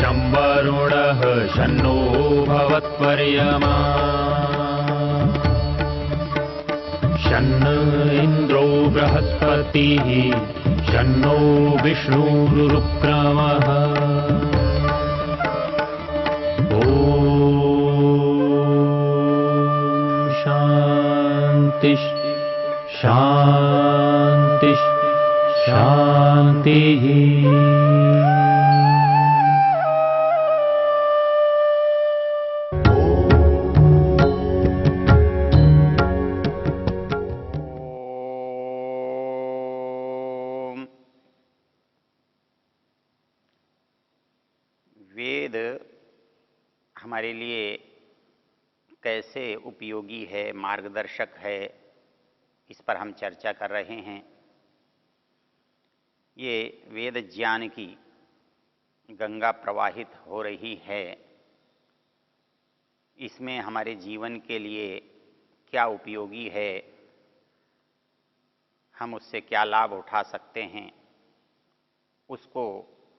शं वरुणः शन्नो भवत्वर्यमा शन्न इन्द्रो बृहस्पतिः शन्नो विष्णुरुक्रमः ॐ शान्ति शान्ति शान्तिः। वेद हमारे लिए कैसे उपयोगी है, मार्गदर्शक है, इस पर हम चर्चा कर रहे हैं। ये वेद ज्ञान की गंगा प्रवाहित हो रही है। इसमें हमारे जीवन के लिए क्या उपयोगी है, हम उससे क्या लाभ उठा सकते हैं, उसको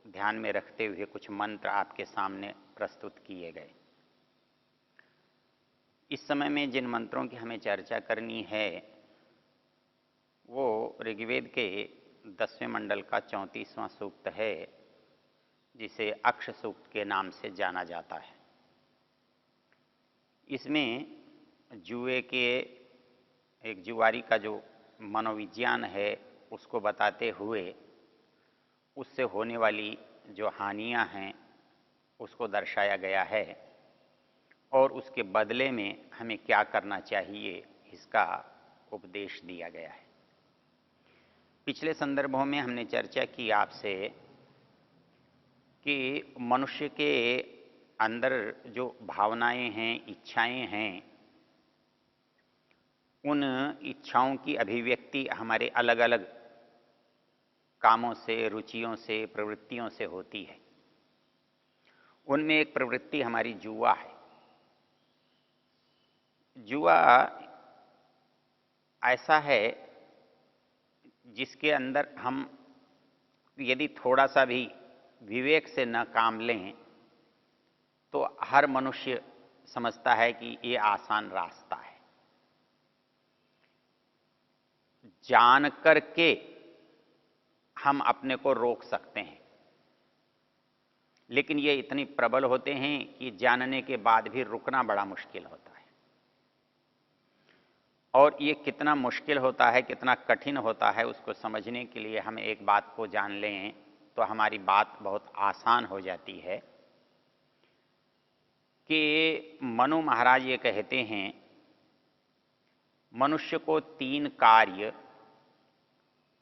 ध्यान में रखते हुए कुछ मंत्र आपके सामने प्रस्तुत किए गए। इस समय में जिन मंत्रों की हमें चर्चा करनी है वो ऋग्वेद के 10वें मंडल का 34वां सूक्त है, जिसे अक्ष सूक्त के नाम से जाना जाता है। इसमें जुए के एक जुआरी का जो मनोविज्ञान है उसको बताते हुए उससे होने वाली जो हानियां हैं उसको दर्शाया गया है और उसके बदले में हमें क्या करना चाहिए इसका उपदेश दिया गया है। पिछले संदर्भों में हमने चर्चा की आपसे कि मनुष्य के अंदर जो भावनाएं हैं, इच्छाएं हैं, उन इच्छाओं की अभिव्यक्ति हमारे अलग अलग कामों से, रुचियों से, प्रवृत्तियों से होती है। उनमें एक प्रवृत्ति हमारी जुआ है। जुआ ऐसा है जिसके अंदर हम यदि थोड़ा सा भी विवेक से न काम लें तो हर मनुष्य समझता है कि ये आसान रास्ता है। जान करके हम अपने को रोक सकते हैं, लेकिन ये इतनी प्रबल होते हैं कि जानने के बाद भी रुकना बड़ा मुश्किल होता है। और ये कितना मुश्किल होता है, कितना कठिन होता है, उसको समझने के लिए हम एक बात को जान लें तो हमारी बात बहुत आसान हो जाती है कि मनु महाराज ये कहते हैं, मनुष्य को 3 कार्य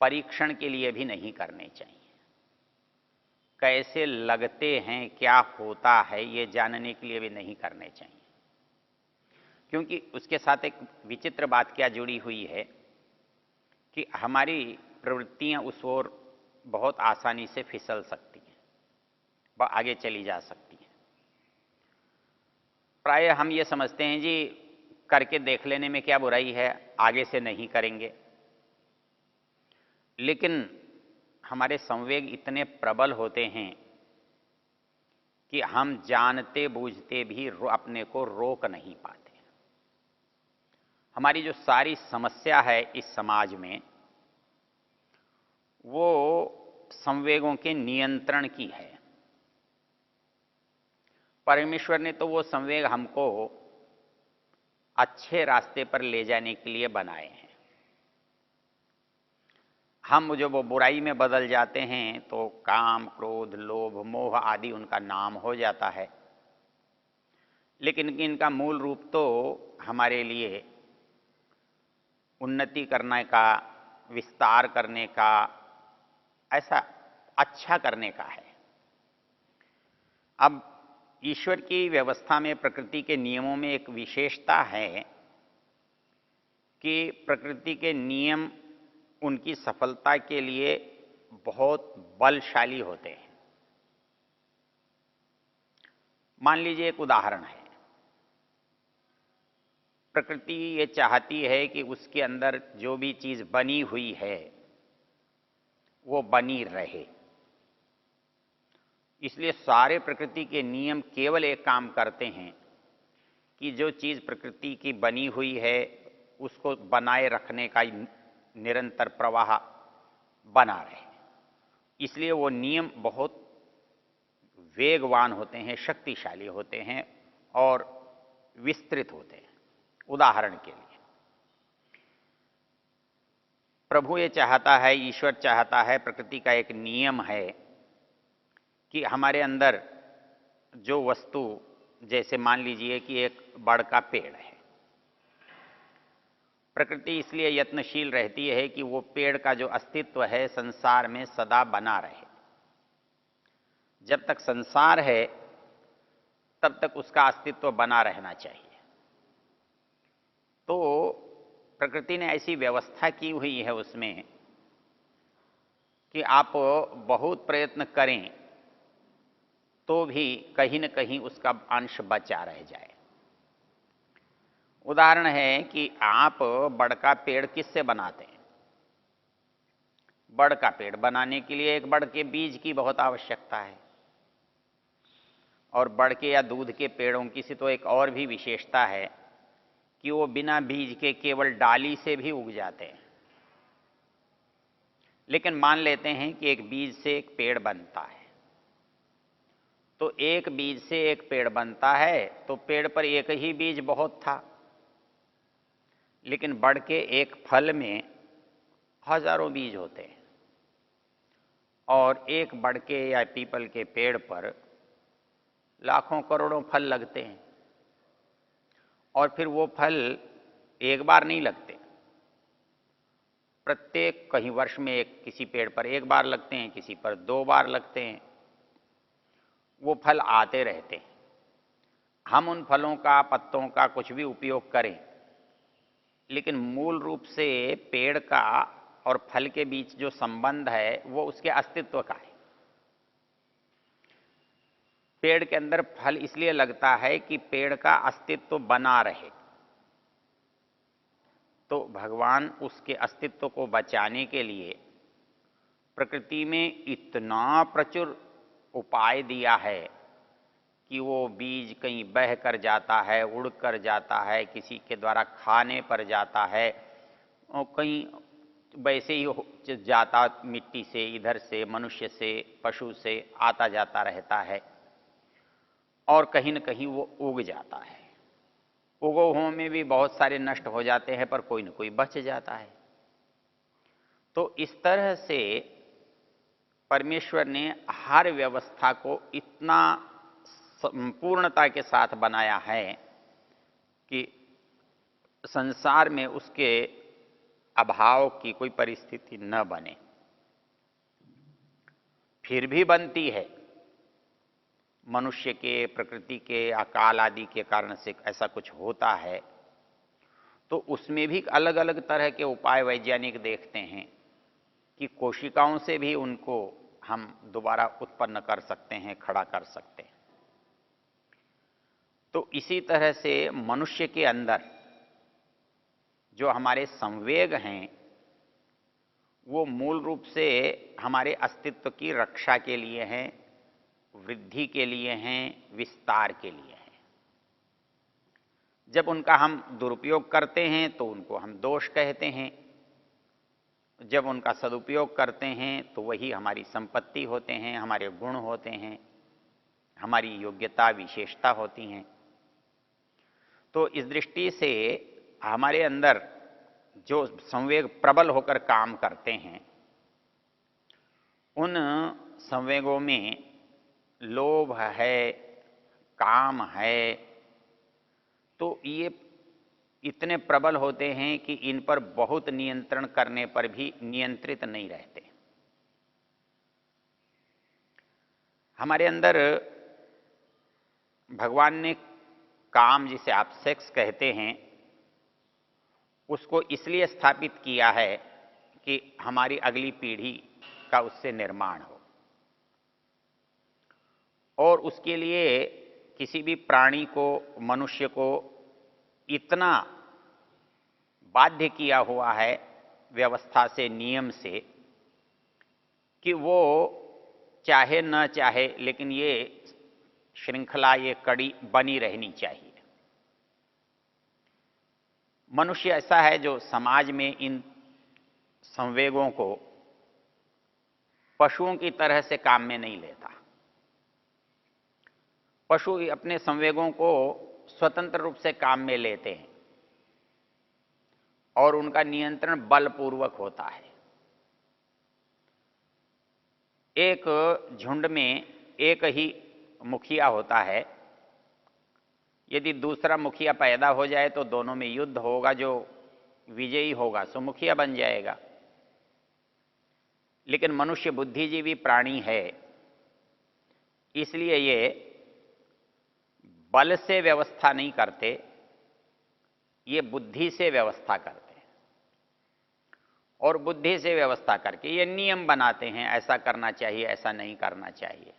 परीक्षण के लिए भी नहीं करने चाहिए। कैसे लगते हैं, क्या होता है, ये जानने के लिए भी नहीं करने चाहिए, क्योंकि उसके साथ एक विचित्र बात क्या जुड़ी हुई है कि हमारी प्रवृत्तियां उस ओर बहुत आसानी से फिसल सकती हैं, वह आगे चली जा सकती हैं। प्राय हम ये समझते हैं जी करके देख लेने में क्या बुराई है, आगे से नहीं करेंगे। लेकिन हमारे संवेग इतने प्रबल होते हैं कि हम जानते बूझते भी अपने को रोक नहीं पाते। हमारी जो सारी समस्या है इस समाज में वो संवेगों के नियंत्रण की है। परमेश्वर ने तो वो संवेग हमको अच्छे रास्ते पर ले जाने के लिए बनाए हैं। हम जो वो बुराई में बदल जाते हैं तो काम, क्रोध, लोभ, मोह आदि उनका नाम हो जाता है, लेकिन इनका मूल रूप तो हमारे लिए उन्नति करने का, विस्तार करने का, ऐसा अच्छा करने का है। अब ईश्वर की व्यवस्था में, प्रकृति के नियमों में एक विशेषता है कि प्रकृति के नियम उनकी सफलता के लिए बहुत बलशाली होते हैं। मान लीजिए एक उदाहरण है, प्रकृति ये चाहती है कि उसके अंदर जो भी चीज बनी हुई है वो बनी रहे। इसलिए सारे प्रकृति के नियम केवल एक काम करते हैं कि जो चीज़ प्रकृति की बनी हुई है उसको बनाए रखने का निरंतर प्रवाह बना रहे। इसलिए वो नियम बहुत वेगवान होते हैं, शक्तिशाली होते हैं और विस्तृत होते हैं। उदाहरण के लिए प्रभु ये चाहता है, ईश्वर चाहता है, प्रकृति का एक नियम है कि हमारे अंदर जो वस्तु, जैसे मान लीजिए कि एक बड़ का पेड़ है, प्रकृति इसलिए यत्नशील रहती है कि वो पेड़ का जो अस्तित्व है संसार में सदा बना रहे। जब तक संसार है तब तक उसका अस्तित्व बना रहना चाहिए। तो प्रकृति ने ऐसी व्यवस्था की हुई है उसमें कि आप बहुत प्रयत्न करें तो भी कहीं न कहीं उसका अंश बचा रह जाए। उदाहरण है कि आप बड़ का पेड़ किससे बनाते हैं? बड़ का पेड़ बनाने के लिए एक बड़ के बीज की बहुत आवश्यकता है, और बड़ के या दूध के पेड़ों की सी तो एक और भी विशेषता है कि वो बिना बीज के केवल डाली से भी उग जाते हैं। लेकिन मान लेते हैं कि एक बीज से एक पेड़ बनता है, तो एक बीज से एक पेड़ बनता है तो पेड़ पर एक ही बीज बहुत था, लेकिन बड़ के एक फल में हजारों बीज होते हैं, और एक बड़ के या पीपल के पेड़ पर लाखों करोड़ों फल लगते हैं। और फिर वो फल एक बार नहीं लगते, प्रत्येक कहीं वर्ष में एक किसी पेड़ पर एक बार लगते हैं, किसी पर 2 बार लगते हैं। वो फल आते रहते हैं। हम उन फलों का, पत्तों का कुछ भी उपयोग करें, लेकिन मूल रूप से पेड़ का और फल के बीच जो संबंध है वो उसके अस्तित्व का है। पेड़ के अंदर फल इसलिए लगता है कि पेड़ का अस्तित्व बना रहे। तो भगवान उसके अस्तित्व को बचाने के लिए प्रकृति में इतना प्रचुर उपाय दिया है कि वो बीज कहीं बह कर जाता है, उड़ कर जाता है, किसी के द्वारा खाने पर जाता है, और कहीं वैसे ही जाता मिट्टी से, इधर से, मनुष्य से, पशु से आता जाता रहता है, और कहीं न कहीं वो उग जाता है। उगो हुओं में भी बहुत सारे नष्ट हो जाते हैं, पर कोई न कोई बच जाता है। तो इस तरह से परमेश्वर ने हर व्यवस्था को इतना संपूर्णता के साथ बनाया है कि संसार में उसके अभाव की कोई परिस्थिति न बने। फिर भी बनती है, मनुष्य के, प्रकृति के, अकाल आदि के कारण से ऐसा कुछ होता है, तो उसमें भी अलग अलग तरह के उपाय वैज्ञानिक देखते हैं कि कोशिकाओं से भी उनको हम दोबारा उत्पन्न कर सकते हैं, खड़ा कर सकते हैं। तो इसी तरह से मनुष्य के अंदर जो हमारे संवेग हैं वो मूल रूप से हमारे अस्तित्व की रक्षा के लिए हैं, वृद्धि के लिए हैं, विस्तार के लिए हैं। जब उनका हम दुरुपयोग करते हैं तो उनको हम दोष कहते हैं, जब उनका सदुपयोग करते हैं तो वही हमारी संपत्ति होते हैं, हमारे गुण होते हैं, हमारी योग्यता, विशेषता होती हैं। तो इस दृष्टि से हमारे अंदर जो संवेग प्रबल होकर काम करते हैं, उन संवेगों में लोभ है, काम है, तो ये इतने प्रबल होते हैं कि इन पर बहुत नियंत्रण करने पर भी नियंत्रित नहीं रहते। हमारे अंदर भगवान ने काम, जिसे आप सेक्स कहते हैं, उसको इसलिए स्थापित किया है कि हमारी अगली पीढ़ी का उससे निर्माण हो, और उसके लिए किसी भी प्राणी को, मनुष्य को इतना बाध्य किया हुआ है व्यवस्था से, नियम से, कि वो चाहे न चाहे, लेकिन ये श्रृंखला, ये कड़ी बनी रहनी चाहिए। मनुष्य ऐसा है जो समाज में इन संवेगों को पशुओं की तरह से काम में नहीं लेता। पशु अपने संवेगों को स्वतंत्र रूप से काम में लेते हैं और उनका नियंत्रण बलपूर्वक होता है। एक झुंड में एक ही मुखिया होता है। यदि दूसरा मुखिया पैदा हो जाए तो दोनों में युद्ध होगा, जो विजयी होगा सो मुखिया बन जाएगा। लेकिन मनुष्य बुद्धिजीवी प्राणी है, इसलिए ये बल से व्यवस्था नहीं करते, ये बुद्धि से व्यवस्था करते हैं और बुद्धि से व्यवस्था करके ये नियम बनाते हैं, ऐसा करना चाहिए, ऐसा नहीं करना चाहिए।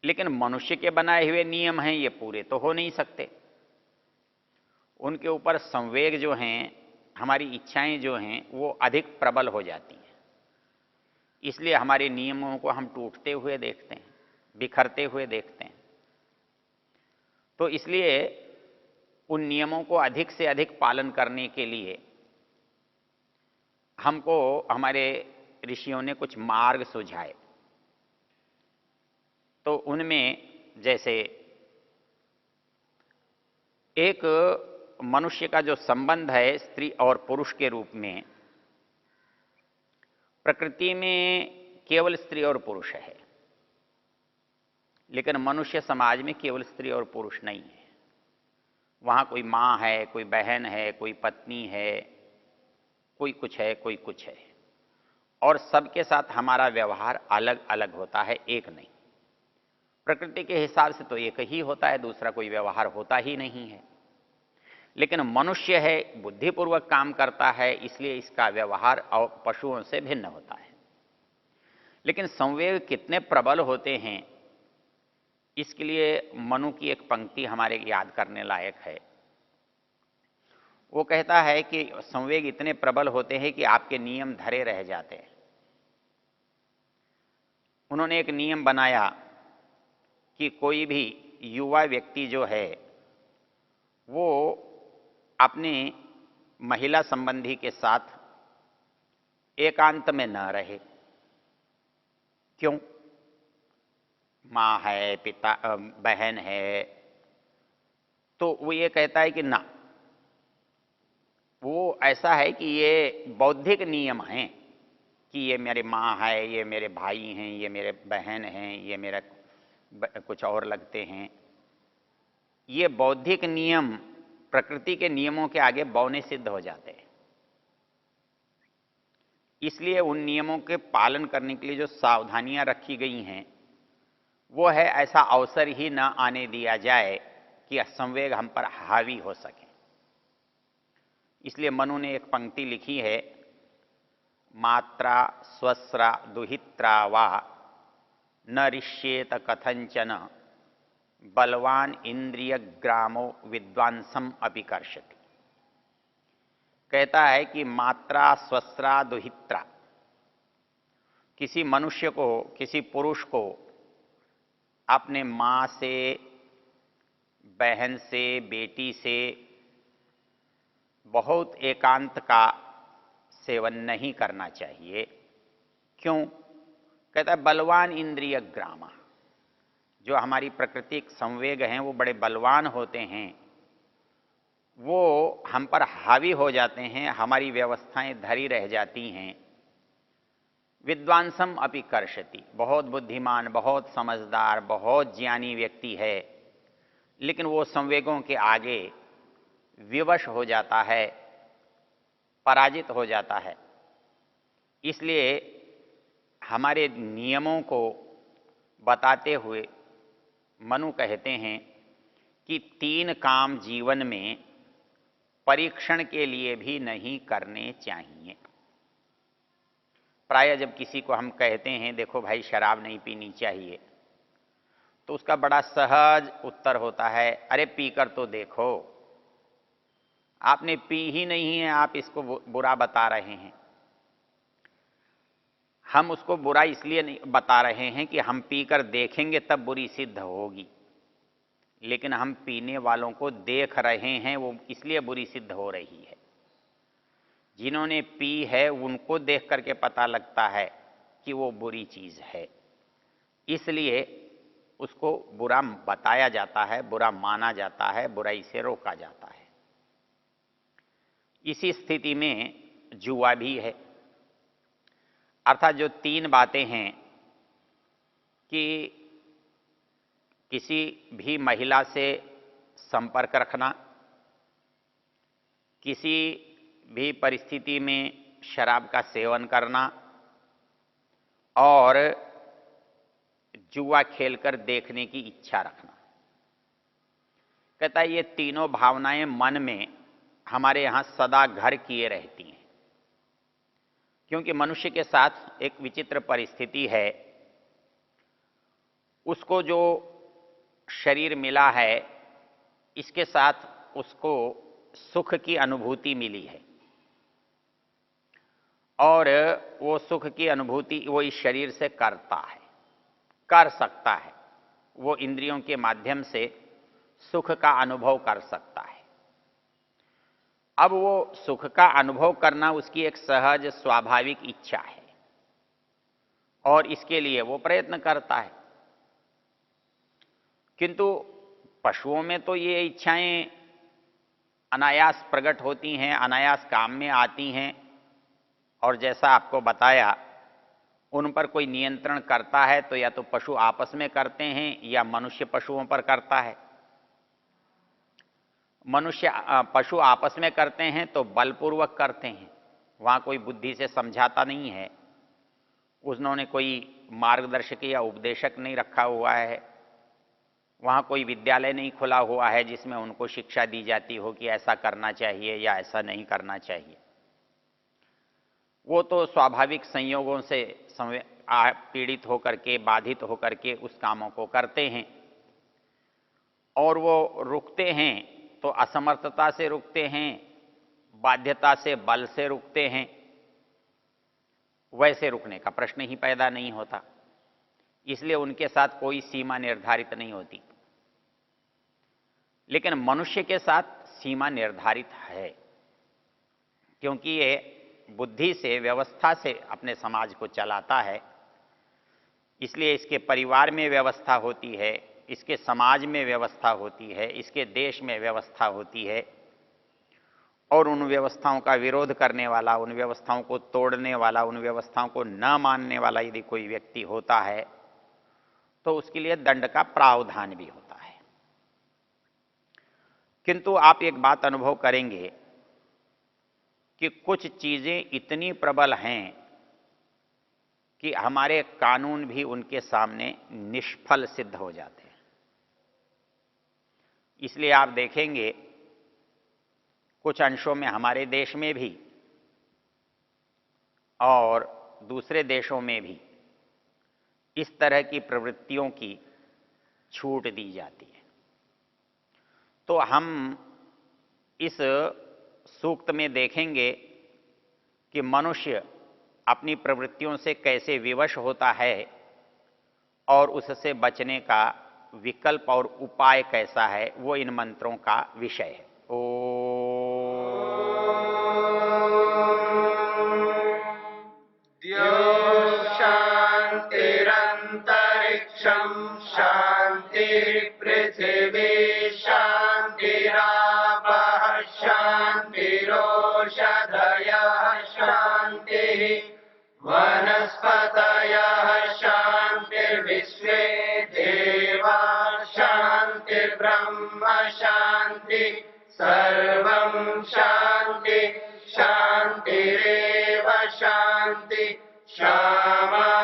लेकिन मनुष्य के बनाए हुए नियम हैं, ये पूरे तो हो नहीं सकते। उनके ऊपर संवेग जो हैं, हमारी इच्छाएं जो हैं, वो अधिक प्रबल हो जाती हैं। इसलिए हमारे नियमों को हम टूटते हुए देखते हैं, बिखरते हुए देखते हैं। तो इसलिए उन नियमों को अधिक से अधिक पालन करने के लिए हमको हमारे ऋषियों ने कुछ मार्ग सुझाए। तो उनमें जैसे एक मनुष्य का जो संबंध है स्त्री और पुरुष के रूप में, प्रकृति में केवल स्त्री और पुरुष है, लेकिन मनुष्य समाज में केवल स्त्री और पुरुष नहीं है। वहाँ कोई माँ है, कोई बहन है, कोई पत्नी है, कोई कुछ है, कोई कुछ है, और सबके साथ हमारा व्यवहार अलग अलग होता है, एक नहीं। प्रकृति के हिसाब से तो एक ही होता है, दूसरा कोई व्यवहार होता ही नहीं है। लेकिन मनुष्य है, बुद्धिपूर्वक काम करता है, इसलिए इसका व्यवहार और पशुओं से भिन्न होता है। लेकिन संवेग कितने प्रबल होते हैं, इसके लिए मनु की एक पंक्ति हमारे याद करने लायक है। वो कहता है कि संवेग इतने प्रबल होते हैं कि आपके नियम धरे रह जाते हैं। उन्होंने एक नियम बनाया कि कोई भी युवा व्यक्ति जो है वो अपने महिला संबंधी के साथ एकांत में न रहे। क्यों? माँ है, पिता, बहन है, तो वो ये कहता है कि ना, वो ऐसा है कि ये बौद्धिक नियम हैं कि ये मेरे माँ है, ये मेरे भाई हैं, ये मेरे बहन हैं, ये मेरा कुछ और लगते हैं। ये बौद्धिक नियम प्रकृति के नियमों के आगे बौने सिद्ध हो जाते हैं। इसलिए उन नियमों के पालन करने के लिए जो सावधानियां रखी गई हैं, वो है ऐसा अवसर ही न आने दिया जाए कि संवेग हम पर हावी हो सके। इसलिए मनु ने एक पंक्ति लिखी है, मात्रा स्वस्रा दुहित्रा वा न ऋष्येत कथंचन बलवान इंद्रिय ग्रामो विद्वांसम अपिकर्षति। कहता है कि मात्रा स्वस्रा दुहित्रा, किसी मनुष्य को, किसी पुरुष को अपने माँ से, बहन से, बेटी से बहुत एकांत का सेवन नहीं करना चाहिए। क्यों? कहता है बलवान इंद्रिय ग्रामा, जो हमारी प्राकृतिक संवेग हैं वो बड़े बलवान होते हैं, वो हम पर हावी हो जाते हैं, हमारी व्यवस्थाएं धरी रह जाती हैं। विद्वांसम अपि कर्षति, बहुत बुद्धिमान, बहुत समझदार, बहुत ज्ञानी व्यक्ति है, लेकिन वो संवेगों के आगे विवश हो जाता है, पराजित हो जाता है। इसलिए हमारे नियमों को बताते हुए मनु कहते हैं कि 3 काम जीवन में परीक्षण के लिए भी नहीं करने चाहिए। प्राय जब किसी को हम कहते हैं देखो भाई शराब नहीं पीनी चाहिए, तो उसका बड़ा सहज उत्तर होता है, अरे पीकर तो देखो। आपने पी ही नहीं है, आप इसको बुरा बता रहे हैं। हम उसको बुरा इसलिए नहीं बता रहे हैं कि हम पीकर देखेंगे तब बुरी सिद्ध होगी, लेकिन हम पीने वालों को देख रहे हैं, वो इसलिए बुरी सिद्ध हो रही है। जिन्होंने पी है उनको देख करके पता लगता है कि वो बुरी चीज है, इसलिए उसको बुरा बताया जाता है, बुरा माना जाता है, बुराई से रोका जाता है। इसी स्थिति में जुआ भी है। अर्थात जो तीन बातें हैं कि किसी भी महिला से संपर्क रखना, किसी भी परिस्थिति में शराब का सेवन करना और जुआ खेलकर देखने की इच्छा रखना। कहता है ये तीनों भावनाएं मन में हमारे यहां सदा घर किए रहती हैं, क्योंकि मनुष्य के साथ एक विचित्र परिस्थिति है। उसको जो शरीर मिला है इसके साथ उसको सुख की अनुभूति मिली है, और वो सुख की अनुभूति वो इस शरीर से करता है, कर सकता है। वो इंद्रियों के माध्यम से सुख का अनुभव कर सकता है। अब वो सुख का अनुभव करना उसकी एक सहज स्वाभाविक इच्छा है और इसके लिए वो प्रयत्न करता है। किंतु पशुओं में तो ये इच्छाएं अनायास प्रकट होती हैं, अनायास काम में आती हैं, और जैसा आपको बताया उन पर कोई नियंत्रण करता है तो या तो पशु आपस में करते हैं या मनुष्य पशुओं पर करता है। पशु आपस में करते हैं तो बलपूर्वक करते हैं, वहां कोई बुद्धि से समझाता नहीं है, उन्होंने कोई मार्गदर्शक या उपदेशक नहीं रखा हुआ है, वहां कोई विद्यालय नहीं खुला हुआ है जिसमें उनको शिक्षा दी जाती हो कि ऐसा करना चाहिए या ऐसा नहीं करना चाहिए। वो तो स्वाभाविक संयोगों से पीड़ित होकर के, बाधित होकर के उस कामों को करते हैं, और वो रुकते हैं तो असमर्थता से रुकते हैं, बाध्यता से, बल से रुकते हैं। वैसे रुकने का प्रश्न ही पैदा नहीं होता, इसलिए उनके साथ कोई सीमा निर्धारित नहीं होती। लेकिन मनुष्य के साथ सीमा निर्धारित है, क्योंकि ये बुद्धि से, व्यवस्था से अपने समाज को चलाता है, इसलिए इसके परिवार में व्यवस्था होती है, इसके समाज में व्यवस्था होती है, इसके देश में व्यवस्था होती है, और उन व्यवस्थाओं का विरोध करने वाला, उन व्यवस्थाओं को तोड़ने वाला, उन व्यवस्थाओं को न मानने वाला यदि कोई व्यक्ति होता है तो उसके लिए दंड का प्रावधान भी होता है। किंतु आप एक बात अनुभव करेंगे कि कुछ चीजें इतनी प्रबल हैं कि हमारे कानून भी उनके सामने निष्फल सिद्ध हो जाते हैं। इसलिए आप देखेंगे कुछ अंशों में हमारे देश में भी और दूसरे देशों में भी इस तरह की प्रवृत्तियों की छूट दी जाती है। तो हम इस सूक्त में देखेंगे कि मनुष्य अपनी प्रवृत्तियों से कैसे विवश होता है और उससे बचने का विकल्प और उपाय कैसा है, वो इन मंत्रों का विषय है। शांतिरंतरिक्षं शांतिर्पृथिवी शांतिरापः शांतिरोषधयः शांतिः वनस्पतयः शांतिर्विश्वे देवा शांतिर्ब्रह्म शांति सर्वं शांति शांतिरेव शांति क्षमा